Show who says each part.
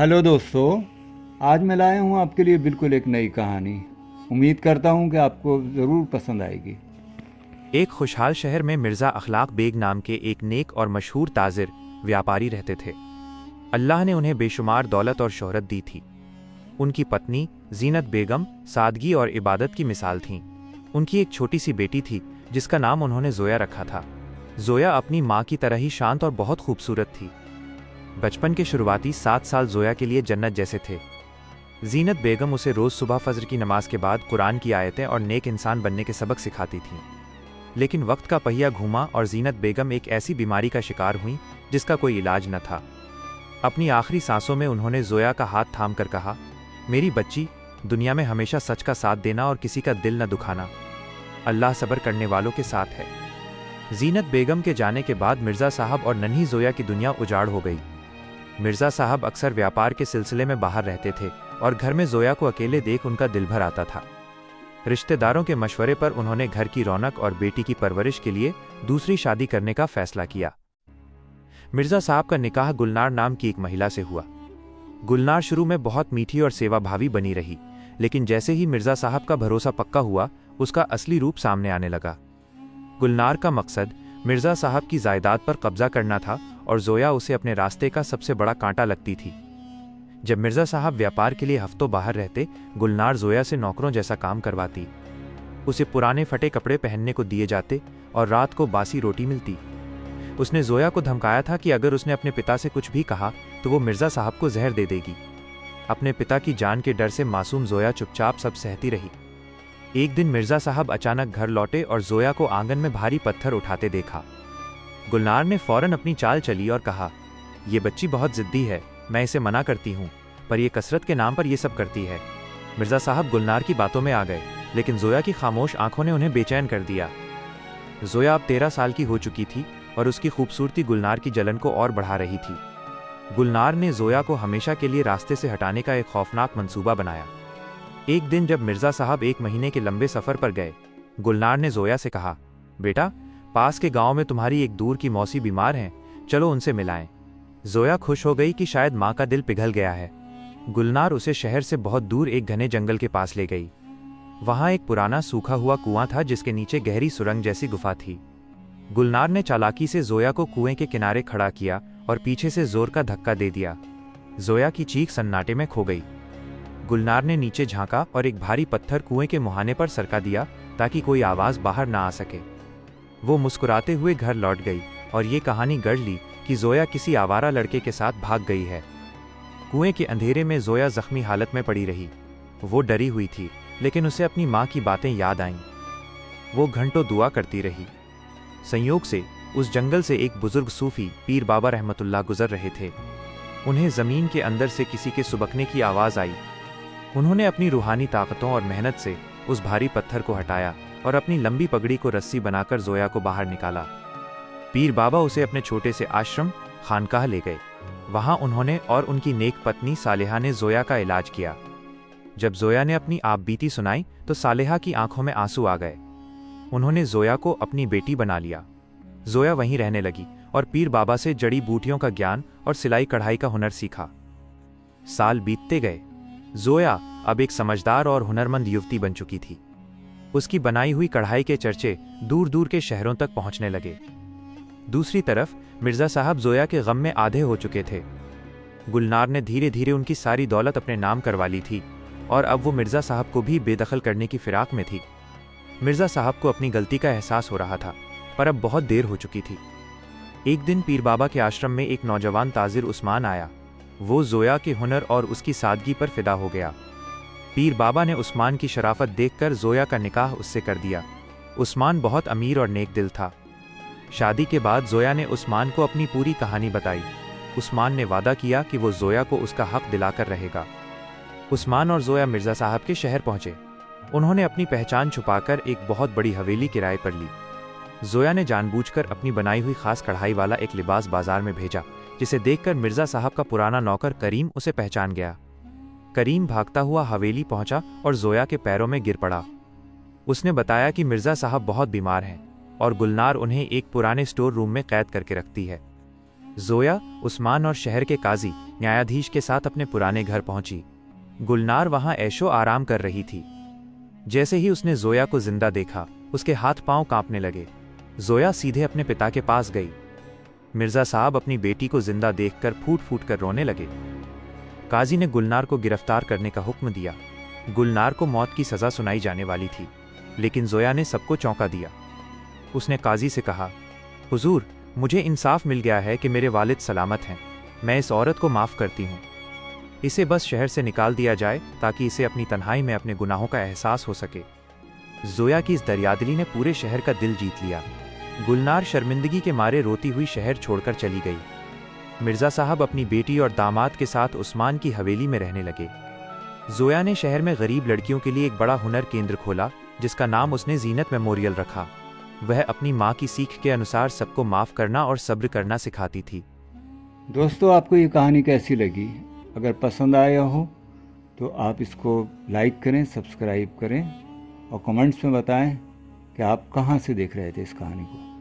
Speaker 1: Hello दोस्तों। आज मैं लाया हूँ आपके लिए बिल्कुल एक नई कहानी। उम्मीद करता हूँ कि आपको ज़रूर पसंद आएगी।
Speaker 2: एक खुशहाल शहर में मिर्ज़ा अखलाक बेग नाम के एक नेक और मशहूर ताजिर व्यापारी रहते थे। अल्लाह ने उन्हें बेशुमार दौलत और शोहरत दी थी। उनकी पत्नी जीनत बेगम सादगी और इबादत की मिसाल थीं। उनकी एक छोटी सी बेटी थी जिसका नाम उन्होंने जोया रखा था। जोया अपनी माँ की तरह ही शांत और बहुत खूबसूरत थी। बचपन के शुरुआती 7 साल जोया के लिए जन्नत जैसे थे। जीनत बेगम उसे रोज़ सुबह फजर की नमाज के बाद कुरान की आयतें और नेक इंसान बनने के सबक सिखाती थीं। लेकिन वक्त का पहिया घूमा और जीनत बेगम एक ऐसी बीमारी का शिकार हुई जिसका कोई इलाज न था। अपनी आखिरी सांसों में उन्होंने जोया का हाथ थाम कर कहा, मेरी बच्ची, दुनिया में हमेशा सच का साथ देना और किसी का दिल न दुखाना। अल्लाह सब्र करने वालों के साथ है। जीनत बेगम के जाने के बाद मिर्ज़ा साहब और नन्ही जोया की दुनिया उजाड़ हो गई। मिर्ज़ा साहब अक्सर व्यापार के सिलसिले में बाहर रहते थे और घर में जोया को अकेले देख उनका दिल भर आता था। रिश्तेदारों के मशवरे पर उन्होंने घर की रौनक और बेटी की परवरिश के लिए दूसरी शादी करने का फैसला किया। मिर्ज़ा साहब का निकाह गुलनार नाम की एक महिला से हुआ। गुलनार शुरू में बहुत मीठी और सेवाभावी बनी रही, लेकिन जैसे ही मिर्ज़ा साहब का भरोसा पक्का हुआ, उसका असली रूप सामने आने लगा। गुलनार का मकसद मिर्ज़ा साहब की जायदाद पर कब्जा करना था और जोया उसे अपने रास्ते का सबसे बड़ा कांटा लगती थी। जब मिर्ज़ा साहब व्यापार के लिए हफ्तों बाहर रहते, गुलनार जोया से नौकरों जैसा काम करवाती। उसे पुराने फटे कपड़े पहनने को दिए जाते और रात को बासी रोटी मिलती। उसने जोया को धमकाया था कि अगर उसने अपने पिता से कुछ भी कहा तो वो मिर्ज़ा साहब को जहर दे देगी। अपने पिता की जान के डर से मासूम जोया चुपचाप सब सहती रही। एक दिन मिर्ज़ा साहब अचानक घर लौटे और जोया को आंगन में भारी पत्थर उठाते देखा। गुलनार ने फौरन अपनी चाल चली और कहा, ये बच्ची बहुत जिद्दी है, मैं इसे मना करती हूँ, पर यह कसरत के नाम पर यह सब करती है। मिर्ज़ा साहब गुलनार की बातों में आ गए, लेकिन जोया की खामोश आंखों ने उन्हें बेचैन कर दिया। जोया अब 13 साल की हो चुकी थी और उसकी खूबसूरती गुलनार की जलन को और बढ़ा रही थी। गुलनार ने जोया को हमेशा के लिए रास्ते से हटाने का एक खौफनाक मंसूबा बनाया। एक दिन जब मिर्ज़ा साहब 1 महीने के लंबे सफ़र पर गए, गुलनार ने जोया से कहा, बेटा, पास के गांव में तुम्हारी एक दूर की मौसी बीमार हैं, चलो उनसे मिलाएं। जोया खुश हो गई कि शायद माँ का दिल पिघल गया है। गुलनार उसे शहर से बहुत दूर एक घने जंगल के पास ले गई। वहाँ एक पुराना सूखा हुआ कुआं था जिसके नीचे गहरी सुरंग जैसी गुफा थी। गुलनार ने चालाकी से जोया को कुएं के किनारे खड़ा किया और पीछे से जोर का धक्का दे दिया। जोया की चीख सन्नाटे में खो गई। गुलनार ने नीचे झांका और एक भारी पत्थर कुएं के मुहाने पर सरका दिया ताकि कोई आवाज़ बाहर ना आ सके। वो मुस्कुराते हुए घर लौट गई और ये कहानी गढ़ ली कि जोया किसी आवारा लड़के के साथ भाग गई है। कुएं के अंधेरे में जोया जख्मी हालत में पड़ी रही। वो डरी हुई थी, लेकिन उसे अपनी माँ की बातें याद आईं। वो घंटों दुआ करती रही। संयोग से उस जंगल से एक बुजुर्ग सूफी पीर बाबा रहमतुल्लाह गुजर रहे थे। उन्हें ज़मीन के अंदर से किसी के सुबकने की आवाज़ आई। उन्होंने अपनी रूहानी ताकतों और मेहनत से उस भारी पत्थर को हटाया और अपनी लंबी पगड़ी को रस्सी बनाकर जोया को बाहर निकाला। पीर बाबा उसे अपने छोटे से आश्रम खानकाह ले गए। वहां उन्होंने और उनकी नेक पत्नी सालेहा ने जोया का इलाज किया। जब जोया ने अपनी आपबीती सुनाई तो सालेहा की आंखों में आंसू आ गए। उन्होंने जोया को अपनी बेटी बना लिया। जोया वहीं रहने लगी और पीर बाबा से जड़ी बूटियों का ज्ञान और सिलाई कढ़ाई का हुनर सीखा। साल बीतते गए। जोया अब एक समझदार और हुनरमंद युवती बन चुकी थी। उसकी बनाई हुई कढ़ाई के चर्चे दूर दूर के शहरों तक पहुंचने लगे। दूसरी तरफ मिर्ज़ा साहब जोया के गम में आधे हो चुके थे। गुलनार ने धीरे धीरे उनकी सारी दौलत अपने नाम करवा ली थी और अब वो मिर्ज़ा साहब को भी बेदखल करने की फिराक में थी। मिर्ज़ा साहब को अपनी गलती का एहसास हो रहा था, पर अब बहुत देर हो चुकी थी। एक दिन पीर बाबा के आश्रम में एक नौजवान ताजिर उस्मान आया। वो जोया के हुनर और उसकी सादगी पर फिदा हो गया। पीर बाबा ने उस्मान की शराफत देखकर जोया का निकाह उससे कर दिया। उस्मान बहुत अमीर और नेक दिल था। शादी के बाद जोया ने उस्मान को अपनी पूरी कहानी बताई। उस्मान ने वादा किया कि वो जोया को उसका हक दिलाकर रहेगा। उस्मान और जोया मिर्ज़ा साहब के शहर पहुंचे। उन्होंने अपनी पहचान छुपाकर एक बहुत बड़ी हवेली किराए पर ली। जोया ने जानबूझकर अपनी बनाई हुई खास कढ़ाई वाला एक लिबास बाजार में भेजा, जिसे देखकर मिर्ज़ा साहब का पुराना नौकर करीम उसे पहचान गया। करीम भागता हुआ हवेली पहुंचा और जोया के पैरों में गिर पड़ा। उसने बताया कि मिर्ज़ा साहब बहुत बीमार हैं और गुलनार उन्हें एक पुराने स्टोर रूम में कैद करके रखती है। जोया, उस्मान और शहर के काजी न्यायाधीश के साथ अपने पुराने घर पहुंची। गुलनार वहां ऐशो आराम कर रही थी। जैसे ही उसने जोया को जिंदा देखा, उसके हाथ पांव कांपने लगे। जोया सीधे अपने पिता के पास गई। मिर्जा साहब अपनी बेटी को जिंदा देखकर फूट फूट कर रोने लगे। काजी ने गुलनार को गिरफ्तार करने का हुक्म दिया। गुलनार को मौत की सजा सुनाई जाने वाली थी, लेकिन जोया ने सबको चौंका दिया। उसने काजी से कहा, हुजूर, मुझे इंसाफ मिल गया है कि मेरे वालिद सलामत हैं। मैं इस औरत को माफ़ करती हूँ। इसे बस शहर से निकाल दिया जाए ताकि इसे अपनी तन्हाई में अपने गुनाहों का एहसास हो सके। जोया की इस दरियादिली ने पूरे शहर का दिल जीत लिया। गुलनार शर्मिंदगी के मारे रोती हुई शहर छोड़कर चली गई। मिर्ज़ा साहब अपनी बेटी और दामाद के साथ उस्मान की हवेली में रहने लगे। जोया ने शहर में गरीब लड़कियों के लिए एक बड़ा हुनर केंद्र खोला, जिसका नाम उसने जीनत मेमोरियल रखा। वह अपनी माँ की सीख के अनुसार सबको माफ़ करना और सब्र करना सिखाती थी।
Speaker 1: दोस्तों, आपको ये कहानी कैसी लगी? अगर पसंद आया हो तो आप इसको लाइक करें, सब्सक्राइब करें और कमेंट्स में बताएं कि आप कहाँ से देख रहे थे इस कहानी को।